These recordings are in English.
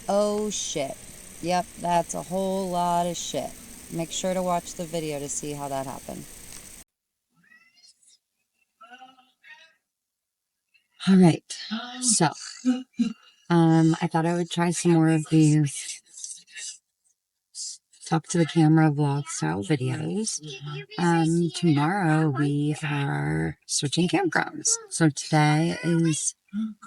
Oh shit. Yep, that's a whole lot of shit. Make sure to watch the video to see how that happened. All right, so I thought I would try some more of these talk to the camera vlog style videos. Tomorrow we are switching campgrounds. So today is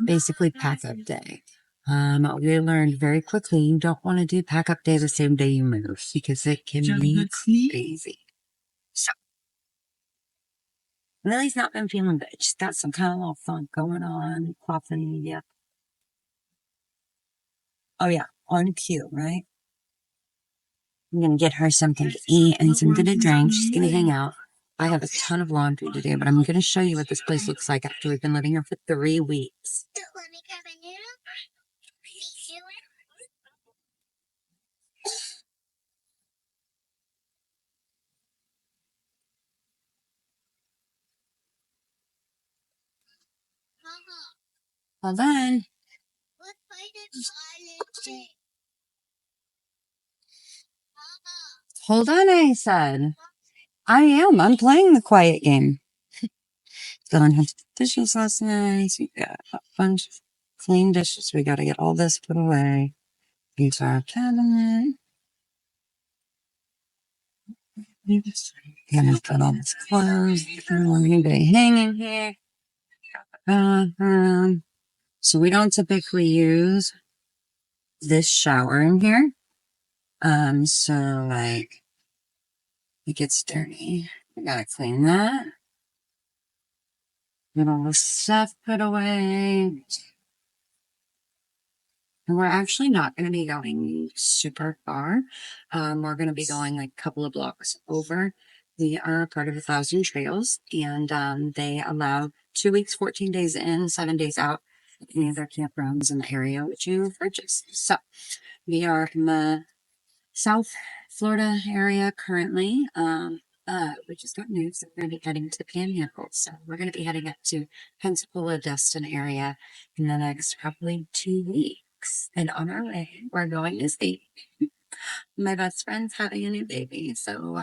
basically pack up day. We learned very quickly you don't want to do pack up day the same day you move because it can be crazy. So Lily's not been feeling good. She's got some kind of little funk going on, coughing. Yeah. Oh yeah, on cue, right? I'm gonna get her something to eat and something to drink. She's gonna hang out. I have a ton of laundry to do, but I'm gonna show you what this place looks like after we've been living here for 3 weeks. Hold on. Hold on, I said. I am. I'm playing the quiet game. Dylan had dishes last night. We got a bunch of clean dishes. We got to get all this put away into our cabinet. Gonna put all this clothes. Anybody hanging here? So we don't typically use this shower in here. So like it gets dirty. I gotta clean that. Get all the stuff put away. And we're actually not going to be going super far. We're going to be going like a couple of blocks over. We are part of 1,000 Trails, and they allow 2 weeks, 14 days in, 7 days out at any of their campgrounds in the area which you purchase. So we are in the South Florida area currently. We just got news that we're going to be heading to the Panhandle. So we're going to be heading up to Pensacola, Destin area in the next probably 2 weeks. And on our way, we're going to see my best friend's having a new baby. So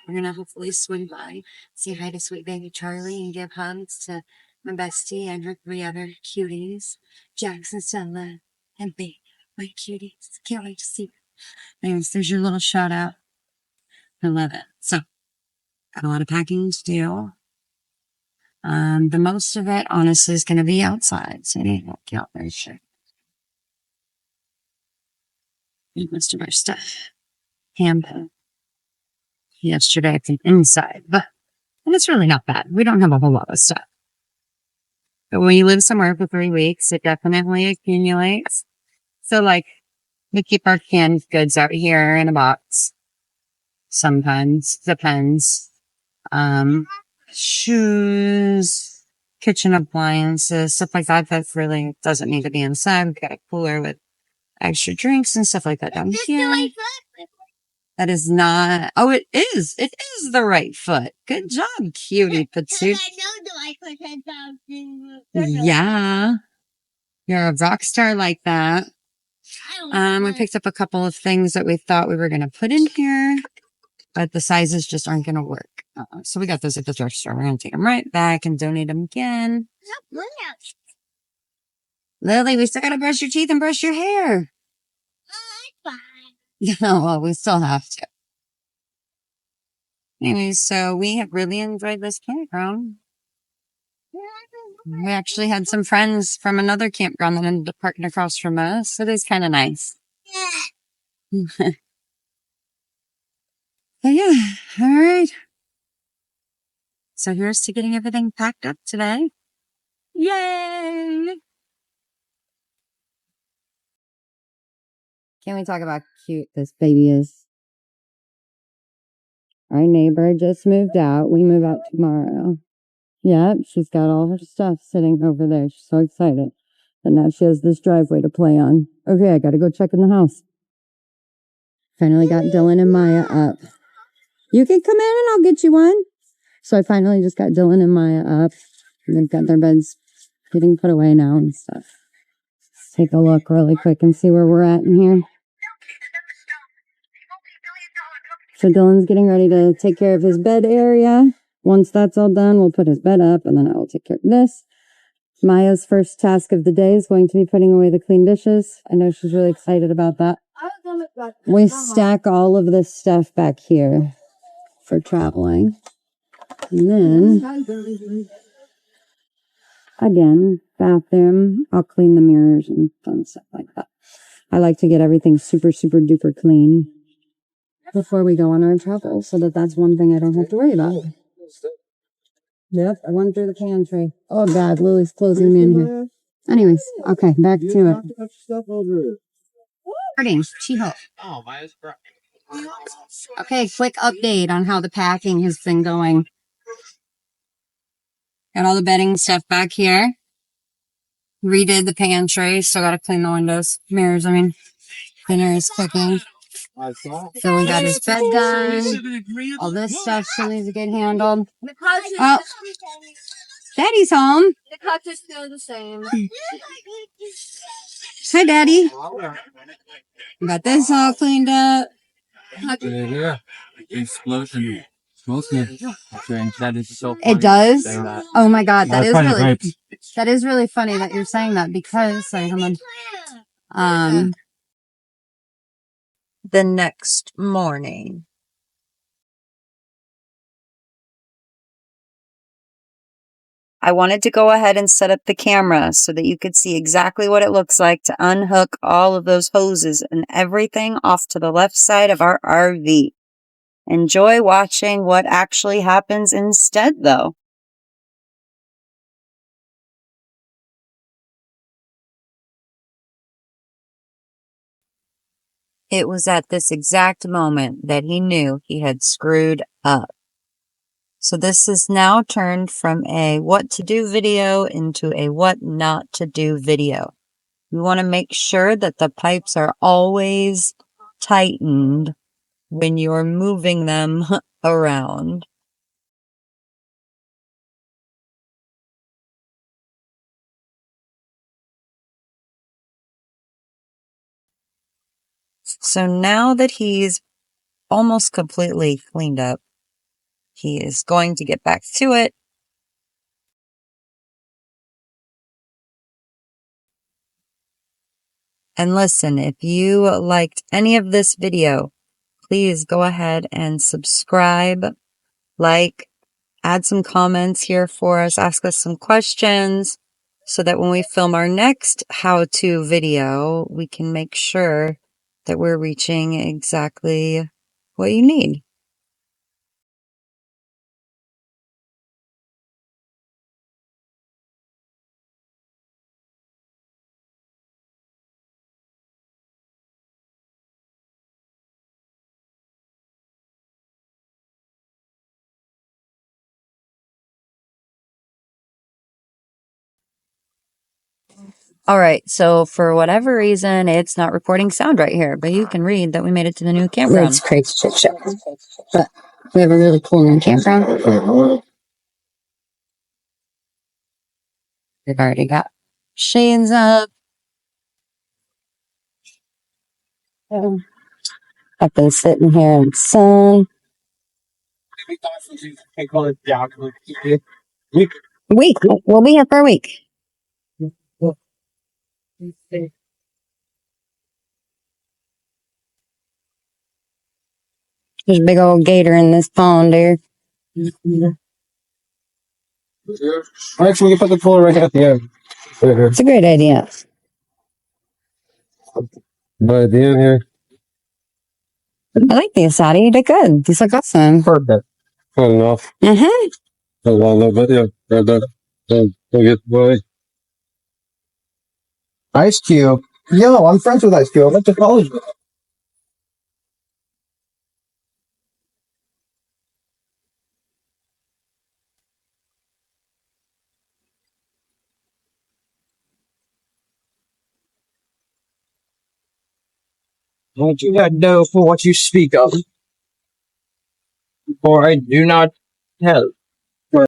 we're going to hopefully swing by, say hi to sweet baby Charlie, and give hugs to my bestie and her 3 other cuties, Jackson, Stella, and B. My cuties. Can't wait to see them. Anyways, there's your little shout out. I love it. So, got a lot of packing to do. The most of it, honestly, is going to be outside. So, I won't get out very sure. Most of our stuff. Handbag. Yesterday, I think inside, and it's really not bad. We don't have a whole lot of stuff. But when you live somewhere for 3 weeks, it definitely accumulates. So, like, we keep our canned goods out here in a box. Sometimes. Depends. Shoes, kitchen appliances, stuff like that. That really doesn't need to be inside. We've got a cooler with extra drinks and stuff like that down here. That is not. Oh, it is. It is the right foot. Good job, cutie patootie. I know the right foot has something. Yeah. You're a rock star like that. We picked up a couple of things that we thought we were going to put in here, but the sizes just aren't going to work. So we got those at the thrift store. We're going to take them right back and donate them again. Lily, we still got to brush your teeth and brush your hair. Fine. No, well, we still have to. Anyways, so we have really enjoyed this campground. We actually had some friends from another campground that ended up parking across from us. So it is kind of nice. Yeah. But yeah, all right. So here's to getting everything packed up today. Yay! Can we talk about how cute this baby is? Our neighbor just moved out. We move out tomorrow. Yep, she's got all her stuff sitting over there. She's so excited. And now she has this driveway to play on. Okay, I gotta go check in the house. Finally got Dylan and Maya up. You can come in and I'll get you one. So I finally just got Dylan and Maya up. And they've got their beds getting put away now and stuff. take a look really quick and see where we're at in here. So Dylan's getting ready to take care of his bed area. Once that's all done, we'll put his bed up, and then I will take care of this. Maya's first task of the day is going to be putting away the clean dishes. I know she's really excited about that. We stack all of this stuff back here for traveling. And then, again, bathroom. I'll clean the mirrors and fun stuff like that. I like to get everything super, super duper clean before we go on our travel, so that's one thing I don't have to worry about. Yep, I went through the pantry. Oh God, Lily's closing me in here. Anyways, okay, back to it. Starting, Chiho. Okay, quick update on how the packing has been going. Got all the bedding stuff back here. Redid the pantry, still gotta clean the windows. Mirrors, I mean. Dinner is cooking. So we got his bed done. All this stuff still needs to get handled. Oh, Daddy's home. The couch is still the same. Hi, Daddy. Got this all cleaned up. Yeah. Explosion. That is so funny. It does? Oh my God, that is really funny that you're saying that because sorry, hold on. The next morning. I wanted to go ahead and set up the camera so that you could see exactly what it looks like to unhook all of those hoses and everything off to the left side of our RV. Enjoy watching what actually happens instead, though. It was at this exact moment that he knew he had screwed up. So this is now turned from a what to do video into a what not to do video. You want to make sure that the pipes are always tightened when you're moving them around. So now that he's almost completely cleaned up, he is going to get back to it. And listen, if you liked any of this video, please go ahead and subscribe, like, add some comments here for us, ask us some questions so that when we film our next how-to video, we can make sure that we're reaching exactly what you need. All right, so for whatever reason, it's not reporting sound right here, but you can read that we made it to the new campground. It's crazy shit show, but we have a really cool new campground. We've already got shades up. I've been sitting here in the sun. Week. We'll be here for a week. There's a big old gator in this pond here. Actually, we can put the pool right at the end. It's a great idea. But at the end here. I like these, Sadie. You did good. These look awesome. Perfect. Good enough. Mm-hmm. A little bit, yeah. Ice Cube. Yo, I'm friends with Ice Cube. I went to college with him. Don't you not know for what you speak of? For I do not tell.